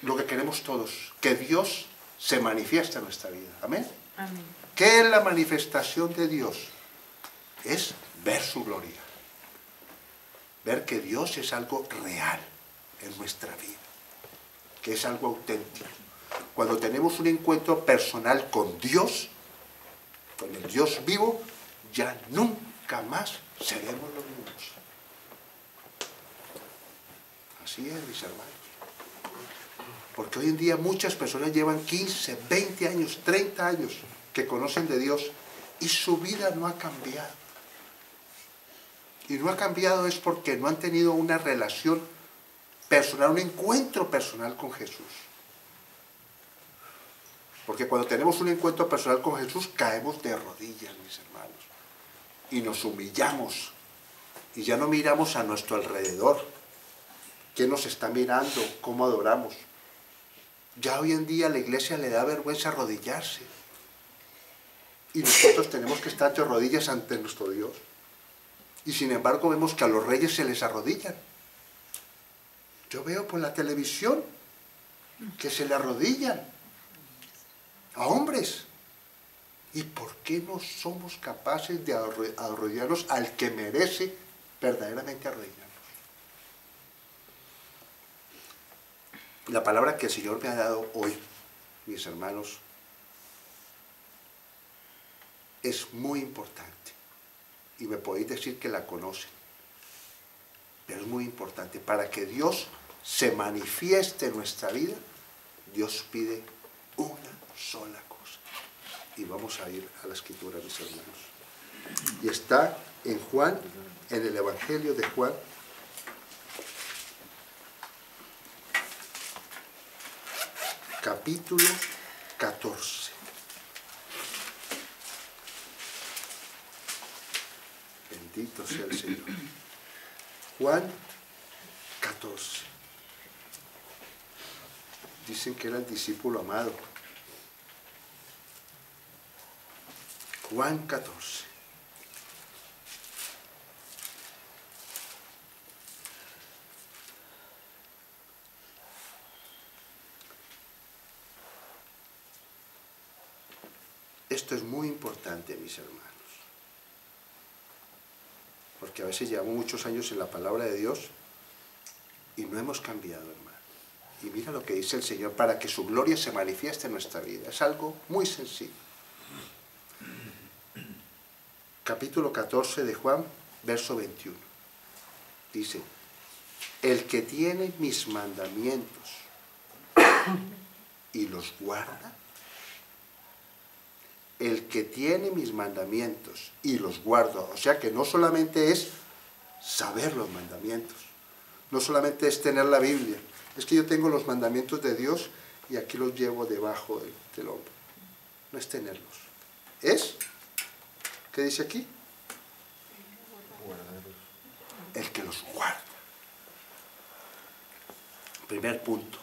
lo que queremos todos, que Dios se manifieste en nuestra vida. Amén. Amén. ¿Qué es la manifestación de Dios? Es ver su gloria. Ver que Dios es algo real en nuestra vida, que es algo auténtico. Cuando tenemos un encuentro personal con Dios, con el Dios vivo, ya nunca más seremos los mismos. Así es, mis hermanos. Porque hoy en día muchas personas llevan 15, 20 años, 30 años que conocen de Dios y su vida no ha cambiado. Y no ha cambiado es porque no han tenido una relación personal, un encuentro personal con Jesús. Porque cuando tenemos un encuentro personal con Jesús, caemos de rodillas, mis hermanos. Y nos humillamos. Y ya no miramos a nuestro alrededor. ¿Quién nos está mirando? ¿Cómo adoramos? Ya hoy en día a la iglesia le da vergüenza arrodillarse. Y nosotros tenemos que estar de rodillas ante nuestro Dios. Y sin embargo vemos que a los reyes se les arrodillan. Yo veo por la televisión que se le arrodillan a hombres. ¿Y por qué no somos capaces de arrodillarnos al que merece verdaderamente arrodillarnos? La palabra que el Señor me ha dado hoy, mis hermanos, es muy importante. Y me podéis decir que la conocen. Pero es muy importante. Para que Dios se manifieste en nuestra vida, Dios pide una sola cosa. Y vamos a ir a la Escritura, mis hermanos. Y está en Juan, en el Evangelio de Juan, capítulo 14. Bendito sea el Señor. Juan 14. Dicen que era el discípulo amado. Juan 14. Esto es muy importante, mis hermanos. Porque a veces llevamos muchos años en la palabra de Dios y no hemos cambiado, hermano. Y mira lo que dice el Señor, para que su gloria se manifieste en nuestra vida. Es algo muy sencillo. Capítulo 14 de Juan, verso 21. Dice, el que tiene mis mandamientos y los guarda, el que tiene mis mandamientos y los guarda, o sea que no solamente es saber los mandamientos, no solamente es tener la Biblia, es que yo tengo los mandamientos de Dios y aquí los llevo debajo del hombro. No es tenerlos, es, ¿qué dice aquí? El que los guarda. Primer punto,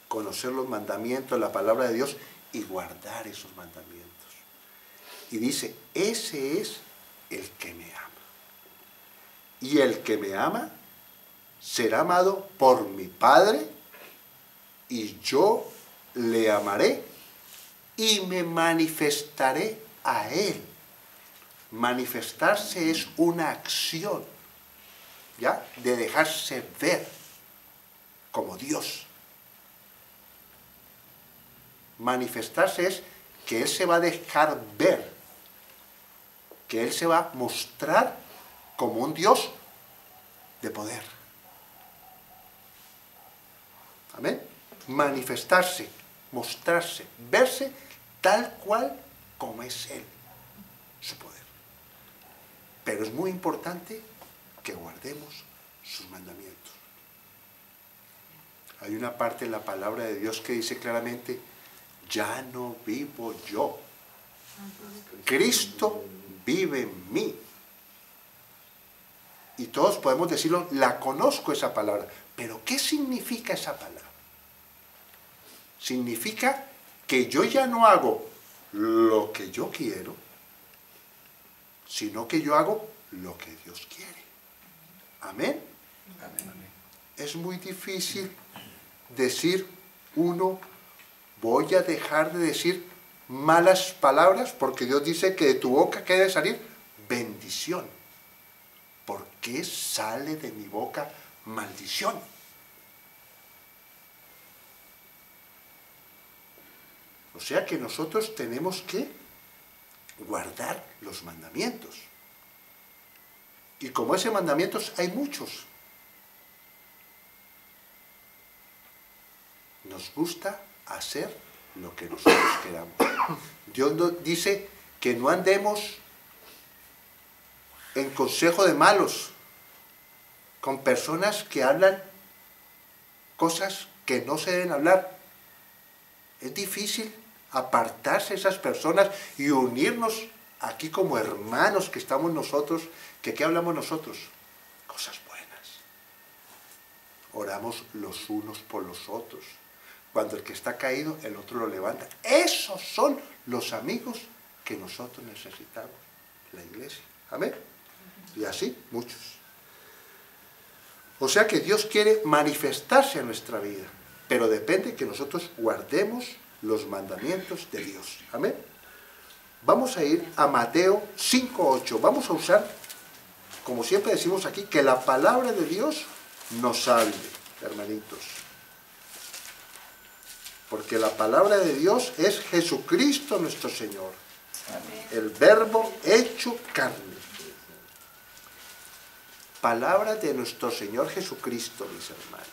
conocer los mandamientos, la palabra de Dios y guardar esos mandamientos. Y dice, ese es el que me ama. Y el que me ama será amado por mi Padre, y yo le amaré y me manifestaré a él. Manifestarse es una acción, ¿ya? De dejarse ver como Dios. Manifestarse es que Él se va a dejar ver, que Él se va a mostrar como un Dios de poder. Amén. Manifestarse, mostrarse, verse tal cual como es Él, su poder. Pero es muy importante que guardemos sus mandamientos. Hay una parte en la palabra de Dios que dice claramente, ya no vivo yo, Cristo vive en mí. Y todos podemos decirlo, la conozco esa palabra, pero ¿qué significa esa palabra? Significa que yo ya no hago lo que yo quiero, sino que yo hago lo que Dios quiere. ¿Amén? Amén. Es muy difícil decir, uno, voy a dejar de decir malas palabras, porque Dios dice que de tu boca que debe salir bendición. ¿Por qué sale de mi boca maldición? O sea que nosotros tenemos que guardar los mandamientos. Y como ese mandamientos hay muchos. Nos gusta hacer lo que nosotros queramos. Dios nos dice que no andemos en consejo de malos, con personas que hablan cosas que no se deben hablar. Es difícil apartarse de esas personas y unirnos aquí como hermanos que estamos nosotros, que ¿qué hablamos nosotros? Cosas buenas. Oramos los unos por los otros. Cuando el que está caído, el otro lo levanta. Esos son los amigos que nosotros necesitamos, la iglesia. Amén. Y así, muchos. O sea que Dios quiere manifestarse en nuestra vida, pero depende que nosotros guardemos los mandamientos de Dios. Amén. Vamos a ir a Mateo 5:8. Vamos a usar, como siempre decimos aquí, que la palabra de Dios nos salve, hermanitos. Porque la palabra de Dios es Jesucristo nuestro Señor. Amén. El verbo hecho carne. Palabra de nuestro Señor Jesucristo, mis hermanos.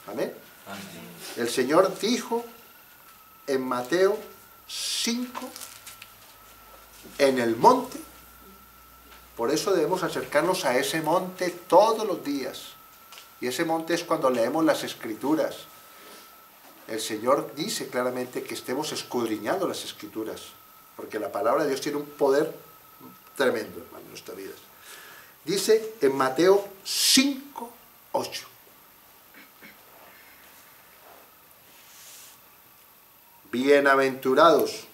Amén. Amén. El Señor dijo en Mateo 5, en el monte, por eso debemos acercarnos a ese monte todos los días. Y ese monte es cuando leemos las Escrituras. El Señor dice claramente que estemos escudriñando las Escrituras, porque la palabra de Dios tiene un poder tremendo, hermano, en nuestras vidas. Dice en Mateo 5:8. Bienaventurados.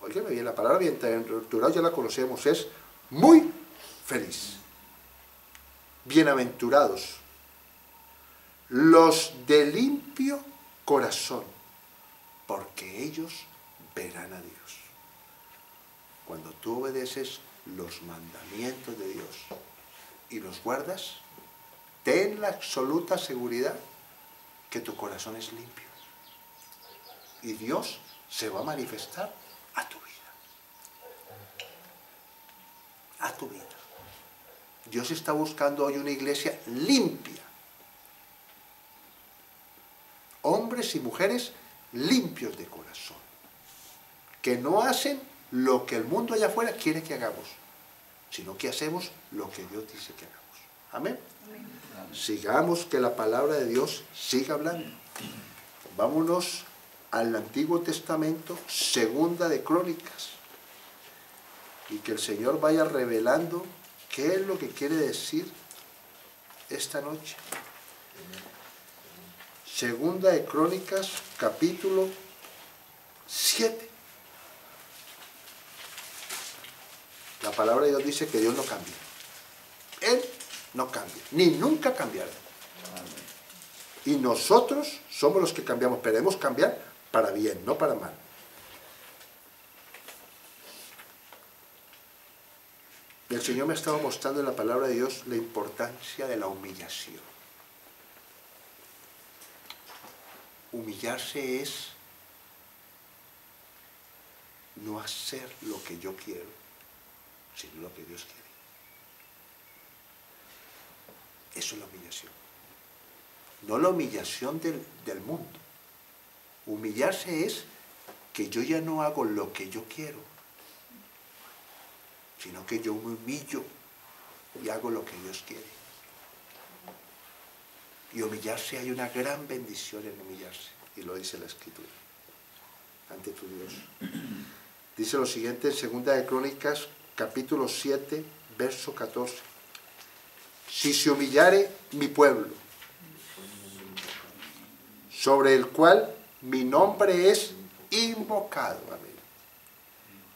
Óigame bien, la palabra bienaventurados ya la conocemos, es muy feliz. Bienaventurados los de limpio corazón, porque ellos verán a Dios. Cuando tú obedeces los mandamientos de Dios y los guardas, ten la absoluta seguridad que tu corazón es limpio. Y Dios se va a manifestar a tu vida. A tu vida. Dios está buscando hoy una iglesia limpia. Hombres y mujeres limpios de corazón. Que no hacen lo que el mundo allá afuera quiere que hagamos, sino que hacemos lo que Dios dice que hagamos. Amén. Amén. Sigamos que la palabra de Dios siga hablando. Vámonos al Antiguo Testamento, Segunda de Crónicas, y que el Señor vaya revelando qué es lo que quiere decir esta noche. Segunda de Crónicas, capítulo 7. La palabra de Dios dice que Dios no cambia. Él no cambia, ni nunca cambiará. Y nosotros somos los que cambiamos, pero debemos cambiar para bien, no para mal. El Señor me estaba mostrando en la palabra de Dios la importancia de la humillación. Humillarse es no hacer lo que yo quiero, sino lo que Dios quiere. Eso es la humillación. No la humillación del mundo. Humillarse es que yo ya no hago lo que yo quiero, sino que yo me humillo y hago lo que Dios quiere. Y humillarse, hay una gran bendición en humillarse, y lo dice la Escritura, ante tu Dios. Dice lo siguiente en Segunda de Crónicas, capítulo 7, verso 14. Si se humillare mi pueblo, sobre el cual mi nombre es invocado, amén,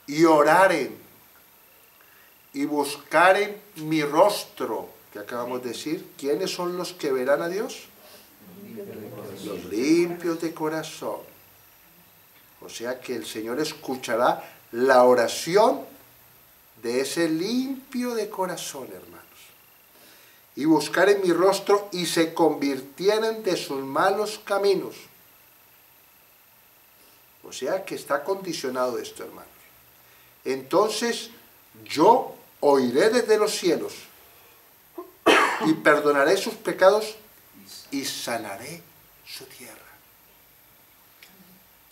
y oraren, y buscaren mi rostro, que acabamos de decir, ¿quiénes son los que verán a Dios? Los limpios de corazón. O sea que el Señor escuchará la oración de ese limpio de corazón, hermanos. Y buscar en mi rostro y se convirtieren de sus malos caminos. O sea que está condicionado esto, hermanos. Entonces yo oiré desde los cielos y perdonaré sus pecados y sanaré su tierra.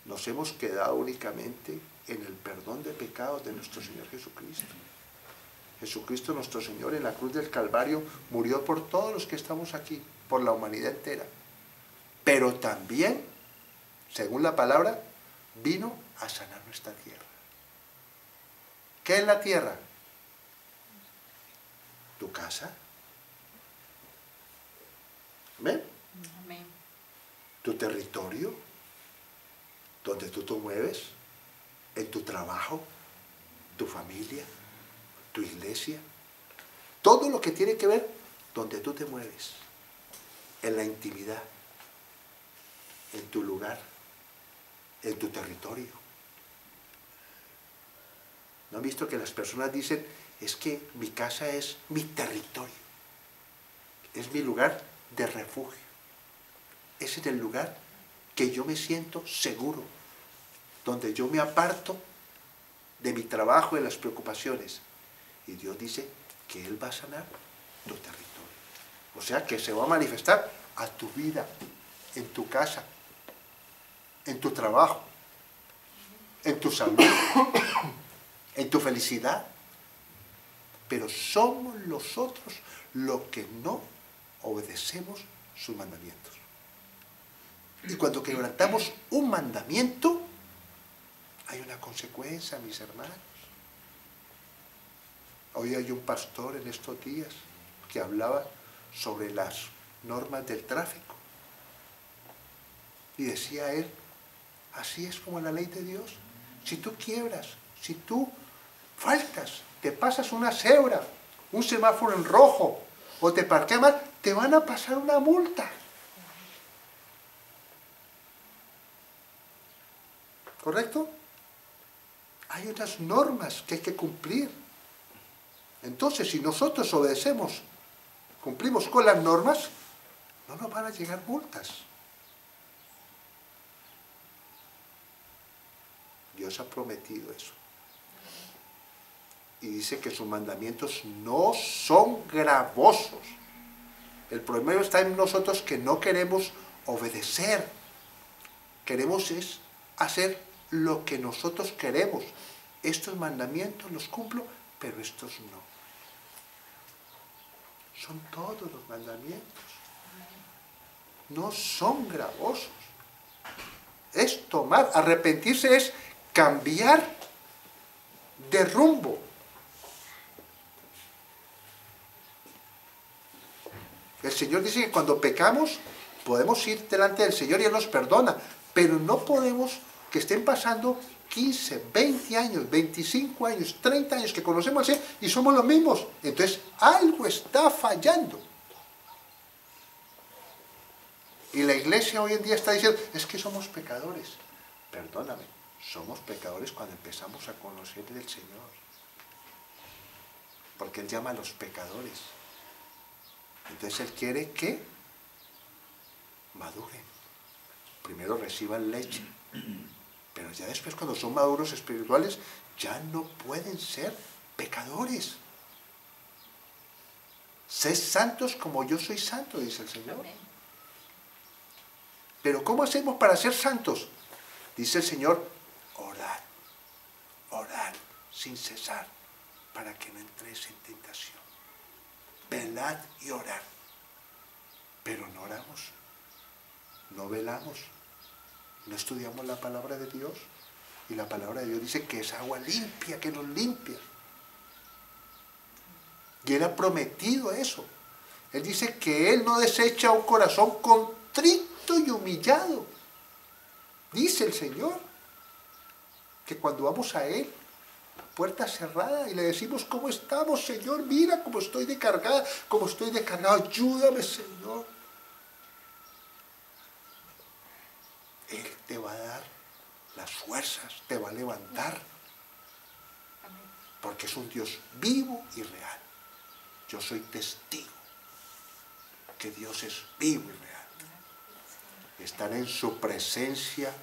Nos hemos quedado únicamente en el perdón de pecados de nuestro Señor Jesucristo. Jesucristo nuestro Señor en la cruz del Calvario murió por todos los que estamos aquí, por la humanidad entera. Pero también, según la palabra, vino a sanar nuestra tierra. ¿Qué es la tierra? ¿Tu casa? ¿Amén? Amén. ¿Tu territorio? ¿Donde tú te mueves? ¿En tu trabajo? ¿Tu familia? ¿Tu iglesia? Todo lo que tiene que ver donde tú te mueves. En la intimidad. En tu lugar. En tu territorio. ¿No han visto que las personas dicen, es que mi casa es mi territorio? Es mi lugar de refugio. Ese es el lugar que yo me siento seguro, donde yo me aparto de mi trabajo, de las preocupaciones. Y Dios dice que Él va a sanar tu territorio. O sea que se va a manifestar a tu vida, en tu casa, en tu trabajo, en tu salud, en tu felicidad. Pero somos nosotros los que no obedecemos sus mandamientos. Y cuando quebrantamos un mandamiento, hay una consecuencia, mis hermanos. Hoy hay un pastor en estos días que hablaba sobre las normas del tráfico. Y decía él, así es como la ley de Dios. Si tú quiebras, si tú faltas, te pasas una cebra, un semáforo en rojo, o te parqueas mal, te van a pasar una multa. ¿Correcto? Hay unas normas que hay que cumplir. Entonces, si nosotros obedecemos, cumplimos con las normas, no nos van a llegar multas. Dios ha prometido eso. Y dice que sus mandamientos no son gravosos. El problema está en nosotros que no queremos obedecer. Queremos es hacer lo que nosotros queremos. Estos mandamientos los cumplo, pero estos no. Son todos los mandamientos. No son gravosos. Es tomar, arrepentirse es cambiar de rumbo. El Señor dice que cuando pecamos podemos ir delante del Señor y Él nos perdona, pero no podemos que estén pasando 15, 20 años, 25 años, 30 años que conocemos al Señor y somos los mismos. Entonces algo está fallando. Y la iglesia hoy en día está diciendo, es que somos pecadores. Perdóname, somos pecadores cuando empezamos a conocer del Señor. Porque Él llama a los pecadores. Entonces Él quiere que maduren. Primero reciban leche. Pero ya después, cuando son maduros espirituales, ya no pueden ser pecadores. Sed santos como yo soy santo, dice el Señor. Amén. Pero ¿cómo hacemos para ser santos? Dice el Señor, orad, orad sin cesar, para que no entréis en tentación. Velad y orad. Pero no oramos, no velamos, no estudiamos la palabra de Dios. Y la palabra de Dios dice que es agua limpia, que nos limpia. Y Él ha prometido eso. Él dice que Él no desecha un corazón contrito y humillado. Dice el Señor que cuando vamos a Él, puerta cerrada, y le decimos, ¿cómo estamos, Señor? Mira cómo estoy descargada, cómo estoy descargado. Ayúdame, Señor. Él te va a dar las fuerzas, te va a levantar. Porque es un Dios vivo y real. Yo soy testigo que Dios es vivo y real. Estar en su presencia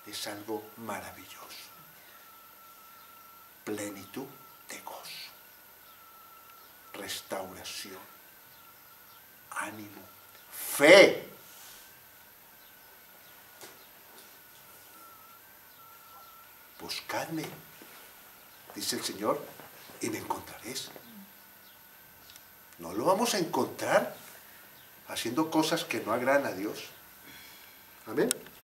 es algo maravilloso. Plenitud de gozo, restauración, ánimo, fe. Buscadme, dice el Señor, y me encontraréis. No lo vamos a encontrar haciendo cosas que no agradan a Dios. Amén.